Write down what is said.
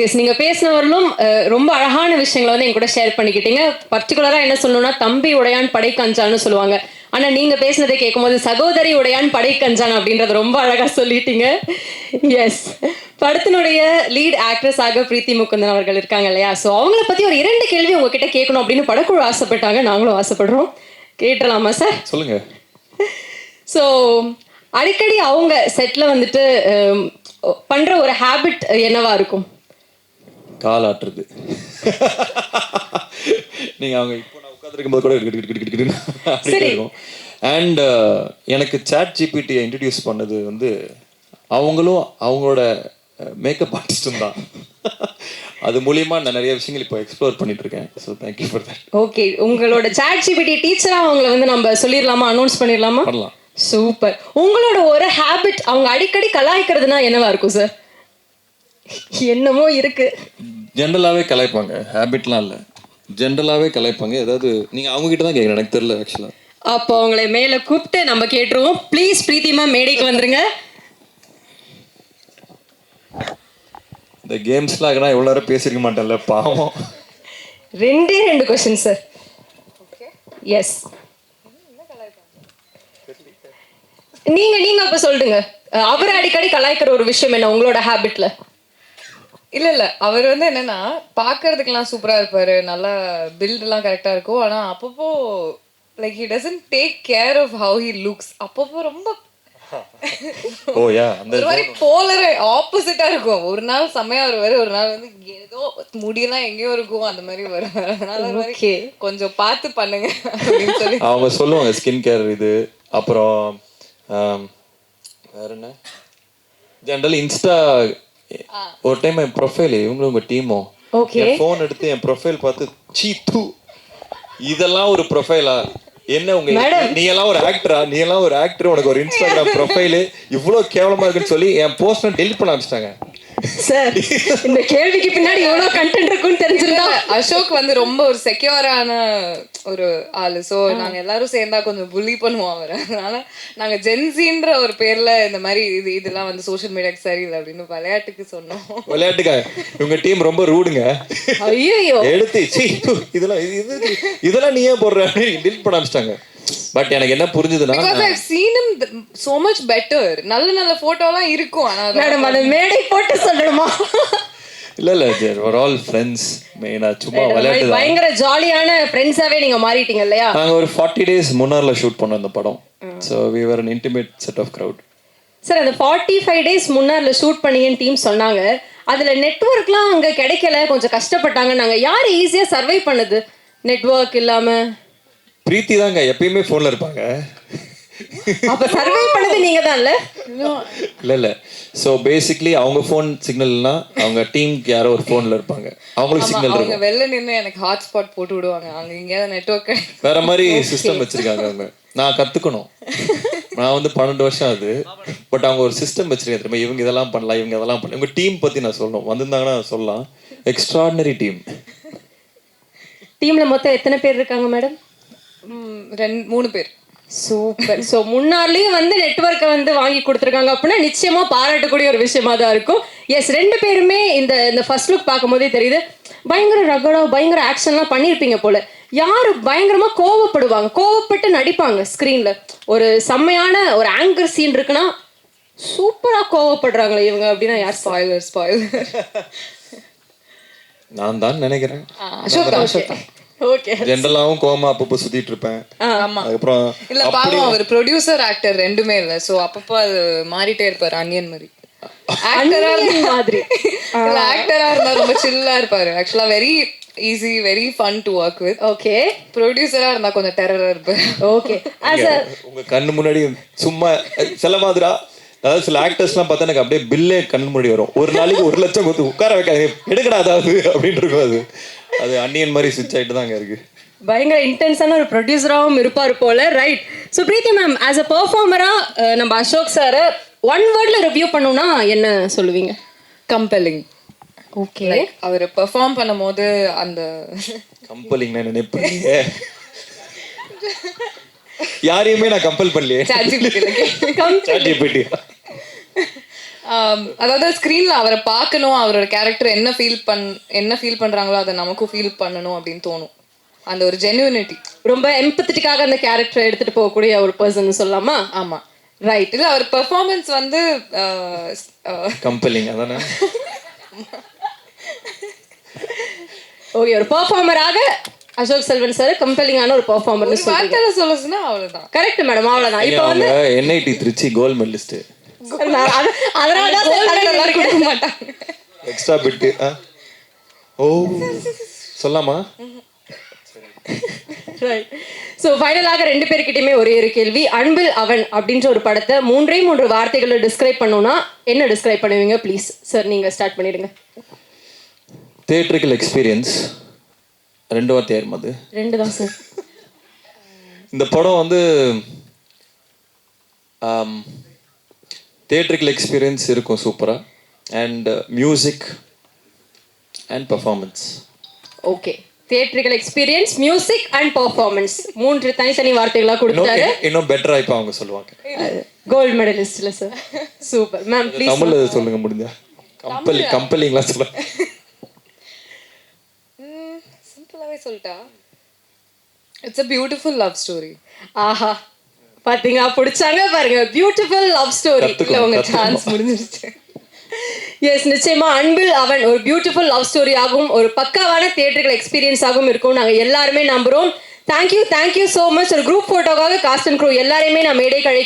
S நீங்க பேசினவர்களும் ரொம்ப அழகான விஷயங்களை வந்து என் கூட ஷேர் பண்ணிக்கிட்டீங்க. பர்டிகுலரா என்ன சொல்லணும்னா, தம்பி உடையான் படைக்கு அஞ்சான்னு சொல்லுவாங்க. ஆனா நீங்க பேசினதை கேட்கும்போது சகோதரி உடையான் படைக்கு அஞ்சான் அப்படின்றத ரொம்ப அழகா சொல்லிட்டீங்க. எஸ், படத்தினுடைய லீட் ஆக்ட்ரஸ் ஆக பிரீத்தி முகுந்தன் அவர்கள் இருக்காங்க இல்லையா? ஸோ அவங்கள பத்தி ஒரு 2 கேள்வி உங்ககிட்ட கேட்கணும் அப்படின்னு படக்குழு ஆசைப்பட்டாங்க. நாங்களும் ஆசைப்படுறோம். கேட்டலாமா சார்? சொல்லுங்க. ஸோ அடிக்கடி அவங்க செட்ல வந்துட்டு பண்ற ஒரு ஹேபிட் என்னவா இருக்கும்? கால் ஆட்டுறது. நீங்க அவங்க இப்போ நான் உட்காந்துருக்கும் போது கூட இருக்கும். அண்ட் எனக்கு சாட் ஜிபிடியை இன்ட்ரடியூஸ் பண்ணது வந்து அவங்களும் அவங்களோட மேக்கப் ஆர்டிஸ்டும் தான். அது மூலியமா நான் நிறைய விஷயங்கள் இப்போ எக்ஸ்ப்ளோர் பண்ணிட்டு இருக்கேன். So thank you for that. Okay, உங்களோட சாட் ஜிபிடி டீச்சரா அவங்களை வந்து நம்ம சொல்லிடலாமா, அனௌன்ஸ் பண்ணிடலாமா? பண்ணலாம். சூப்பர். உங்களோட ஒரு ஹேபிட் அவங்க அடிக்கடி கலாய்க்கிறதுனா என்னவா இருக்கும் சார்? என்னமோ இருக்கு. ஜென்ரலாகவே கலாய்ப்பாங்க, ஹேபிட்லாம் இல்லை, ஜென்ரலாகவே கலாய்ப்பாங்க. ஏதாவது நீங்கள் அவங்க கிட்ட தான் கேட்குறேன், எனக்கு தெரியல ஆக்சுவலாக. அப்போ அவங்களை மேலே கூப்பிட்டு நம்ம கேட்டுருவோம். ப்ளீஸ் பிரீத்திமா மேடைக்கு வந்துருங்க. இந்த கேம்ஸ்லாம் ஆகினா எவ்வளோ நேரம் பேசியிருக்க மாட்டேன்ல, பாவம். 2 கொஸ்டின் சார். எஸ், நீங்க அப்ப சொல்லுங்க. அவர் அடிக்கடி கலாய்க்கிற ஒரு விஷயம் என்ன உங்களோட ஹேபிட்ல? இல்ல அவர் வந்து என்னன்னா பாக்குறதுக்கெல்லாம் சூப்பரா இருப்பாரு, நல்லா பில்ட் எல்லாம் கரெக்டா இருக்கும். ஆனா அப்பப்போ like he doesn't take care of how he looks. அப்பப்போ ரொம்ப ஒரு மாதிரி போலர் ஆப்போசிட்டா இருக்கும். ஒரு நாள் செம்மையா வருவாரு, ஒரு நாள் வந்து ஏதோ முடியெல்லாம் எங்கேயோ இருக்கும், அந்த மாதிரி வரும். அதனால கொஞ்சம் பார்த்து பண்ணுங்க அப்படின்னு சொல்லி அவங்க சொல்லுவாங்க. ஸ்கின் கேர் இது, அப்புறம் வேற என்ன, ஜென்ரல் இன்ஸ்டா. ஒரு டைம் என் ப்ரொஃபைல் இவங்களும் உங்க டீமும் என் ஃபோன் எடுத்து என் ப்ரொஃபைல் பார்த்து சீ தூ இதெல்லாம் ஒரு ப்ரொஃபைலா, என்ன உங்க நீ எல்லாம் ஒரு ஆக்டரா, நீ எல்லாம் ஒரு ஆக்டர், உனக்கு ஒரு இன்ஸ்டாகிராம் ப்ரொஃபைல் இவ்வளவு கேவலமா இருக்குன்னு சொல்லி என் போஸ்ட் டெலிட் பண்ண ஆரம்பிச்சிட்டாங்க. சார், இந்த கேள்விக்கு பின்னாடி எவ்வளவு கண்டென்ட் இருக்குன்னு தெரிஞ்சிருந்தா. அசோக் வந்து ரொம்ப ஒரு செக்யூரான ஒரு ஆளு. ஸோ நாங்க எல்லாரும் சேர்ந்தா கொஞ்சம் புள்ளி பண்ணுவோம் அவரை. அதனால நாங்க ஜென்சின்ற ஒரு பேர்ல இந்த மாதிரி இதெல்லாம் வந்து சோஷியல் மீடியாக்கு சரியில்லை அப்படின்னு விளையாட்டுக்கு சொன்னோம். விளையாட்டுக்கா உங்க டீம் ரொம்ப ரூடுங்க. ஐயோ, எடுத்து இதெல்லாம் நீ ஏன் போடுற டெலிட் பண்ண ஆரம்பிச்சிட்டாங்க. பட் எனக்கு என்ன புரிஞ்சதுன்னா, because I've seen him so much better. நல்ல போட்டோலாம் இருக்கும். ஆனா மேடம் அத மேடை போட்டு சொல்லணுமா? இல்ல we're all friends. மெயினா சும்மா விளையாட்டு. பயங்கர ஜாலியான ஃப்ரெண்ட்ஸாவே நீங்க மாறிட்டீங்க இல்லையா? நாங்க ஒரு 40 days முன்னார்ல ஷூட் பண்ணோம் இந்த படம். So we were an intimate set of crowd. Sir, அந்த 45 days முன்னார்ல ஷூட் பண்ணீங்கன்னு டீம் சொன்னாங்க. அதுல நெட்வொர்க்லாம் அங்க கிடைக்கல, கொஞ்சம் கஷ்டப்பட்டாங்க. நாங்க யார் ஈஸியா சர்வை பண்ணது நெட்வொர்க் இல்லாம? பிரீத்தி தாங்க எப்பயுமே போன்ல இருப்பாங்க. அப்ப சர்வை பண்ணது நீங்க தான் இல்ல? இல்ல சோ பேசிக்கலி அவங்க போன் சிக்னல்னா அவங்க டீமுக்கு யாரோ ஒரு போன்ல இருப்பாங்க, அவங்களுக்கு சிக்னல் இருக்கும். அவங்க வெளில நின்னு எனக்கு ஹாட்ஸ்பாட் போட்டு விடுவாங்க. அங்க எங்கயாவது நெட்வொர்க் வேற மாதிரி சிஸ்டம் வச்சிருக்காங்க அவங்க. நான் கத்துக்கணும். நான் வந்து 12 வருஷம் ஆகுது. பட் அவங்க ஒரு சிஸ்டம் வச்சிருக்காங்க தெரியுமா, இவங்க இதெல்லாம் பண்ணலாம், இவங்க இதெல்லாம் பண்ணலாம். உங்க டீம் பத்தி நான் சொல்லணும், வந்திருந்தாங்கன்னா சொல்லலாம். Extraordinary team. டீம்ல மொத்தம் எத்தனை பேர் இருக்காங்க மேடம்? 3 பேர். சூப்பர். ஸோ முன்னாடியும் வந்து நெட்வொர்க்கை வந்து வாங்கி கொடுத்துருக்காங்க அப்படின்னா நிச்சயமா பாராட்டக்கூடிய ஒரு விஷயமா தான் இருக்கும். எஸ், 2 பேருமே இந்த ஃபர்ஸ்ட் லுக் பார்க்கும் போதே தெரியுது பயங்கர ரகடா பயங்கர ஆக்ஷன்லாம் பண்ணியிருப்பீங்க போல. யாரு பயங்கரமா கோவப்படுவாங்க, கோவப்பட்டு நடிப்பாங்க ஸ்க்ரீன்ல. ஒரு செம்மையான ஒரு ஆங்கர் சீன் இருக்குன்னா சூப்பரா கோவப்படுறாங்களே இவங்க அப்படின்னா யார்? ஸ்பாயிலர் நான் தான் நினைக்கிறேன். அசோக். ஓகே, ஜெனரலாவும் கோமா அப்பப்போ சுத்திட்டு இருப்பேன். ஆமா. அப்புறம் இல்ல பாவம் அவர் ப்ரொடியூசர் ஆக்டர் ரெண்டுமே இல்ல. சோ அப்பப்போ அது மாறிட்டே இருப்பாரு. அனியன் மாதிரி ஆக்டரா மாதிரி இல்ல, ஆக்டரா இருந்தா ரொம்ப சில்லா இருப்பாரு. ஆக்சுவலா very easy, very fun to work with. Okay, ப்ரொடியூசரா இருந்தா கொஞ்சம் டெரரா இருப்பாரு. ஓகே. உங்க கண்ணு முன்னாடி சும்மா சில மாதிரா, அதாவது சில ஆக்டர்ஸ்லாம் பார்த்தா எனக்கு அப்படியே பில்லே கண்ணு முன்னாடி வரும். ஒரு நாளைக்கு 1 லட்சம் கொடுத்து உட்கார வைக்காது, எடுக்கடா அதாவது அப்படின்னு இருக்கும். அது அன்னியன் மாதிரி சுவிட்ச் ஆகிட்டு தாங்க இருக்கு. பயங்கர இன்டென்ஸான ஒரு ப்ரொடியூசராகவும் இருப்பார் போல. Right. So Preethi ma'am, as a பெர்ஃபார்மரா நம்ம அசோக் சாரை 1 வேர்ட்ல ரிவ்யூ பண்ணணும்னா என்ன சொல்லுவீங்க? கம்பெல்லிங். ஓகே, அவர் பெர்ஃபார்ம் பண்ணும் போது அந்த கம்பெல்லிங் நினைப்பீங்க. யாரையுமே நான் கம்பல் பண்ணலையே. சாட் ஜிபிடி அதாவது ஸ்க்ரீன்ல அவரை பார்க்கணும், அவரோட கேரக்டர் என்ன ஃபீல் பண்றாங்களோ அதை நமக்கும் ஃபீல் பண்ணணும் அப்படின்னு தோணும். அந்த ஒரு ஜென்யூனிட்டி, ரொம்ப எம்பத்தட்டிக்காக அந்த கேரக்டர் எடுத்துட்டு போகக்கூடிய ஒரு பர்சன் சொல்லலாமா? ஆமா ரைட். இல்ல அவர் பெர்ஃபார்மன்ஸ் வந்து கம்பெலிங் அதானே. ஓகே, ஒரு பெர்ஃபார்மராக அசோக் செல்வன் சார் கம்பெலிங்கான ஒரு பெர்ஃபார்மர்னு சொல்றீங்க. வார்த்தையில சொல்லணும்னா அவ்வளவுதான். கரெக்ட் மேடம், அவ்வளவுதான். இப்போ அவங்க NIT திருச்சி கோல்ட் மெடலிஸ்ட். அதனால தான் கொடுக்க மாட்டாங்க எக்ஸ்ட்ரா பிட். ஓ சொல்லாமா? ரைட். ஸோ ஃபைனலாக 2 பேர்கிட்டயுமே ஒரே ஒரு கேள்வி. அன்பில் அவன் அப்படின்ற ஒரு படத்தை 3 வார்த்தைகளை டிஸ்கிரைப் பண்ணணும்னா என்ன டிஸ்கிரைப் பண்ணுவீங்க? ப்ளீஸ் சார் நீங்க ஸ்டார்ட் பண்ணிடுங்க. Theatrical experience. 2 வார்த்தை அது 2 தான் சார். இந்த படம் வந்து தியேட்ரிக்கல் எக்ஸ்பீரியன்ஸ் இருக்கும் சூப்பரா, and music and performance. Okay, theatrical experience, music and performance 3 தனித்தனி வார்த்தைகளா கொடுத்தாரு. இன்னும் பெட்டரா இப்போ அவங்க சொல்லுவாங்க. கோல்ட் மெடலிஸ்ட்ல சார். சூப்பர் மேம், ப்ளீஸ் தமிழ்ல சொல்லுங்க முடிஞ்சா. கம்பெலிங்களா சொல்ல. சிம்பிளாவே சொல்லிட்டா, it's a beautiful love story. ஆஹா, பாத்தீங்க பிடிச்சாங்க பாருங்க, பியூட்டிஃபுல் லவ் ஸ்டோரி. இல்ல உங்க சான்ஸ் முடிஞ்சிருச்சு. எஸ், நிச்சயமா அன்பில் அவன் ஒரு பியூட்டிஃபுல் லவ் ஸ்டோரி ஆகும், ஒரு பக்காவான தியேட்டர்கள் எக்ஸ்பீரியன்ஸ் ஆகும் இருக்கும் நாங்க எல்லாருமே நம்புறோம். Thank you so much. ஒரு குரூப் போட்டோக்காக காஸ்ட் அண்ட் க்ரூ எல்லாரையுமே நான் மேடை கழி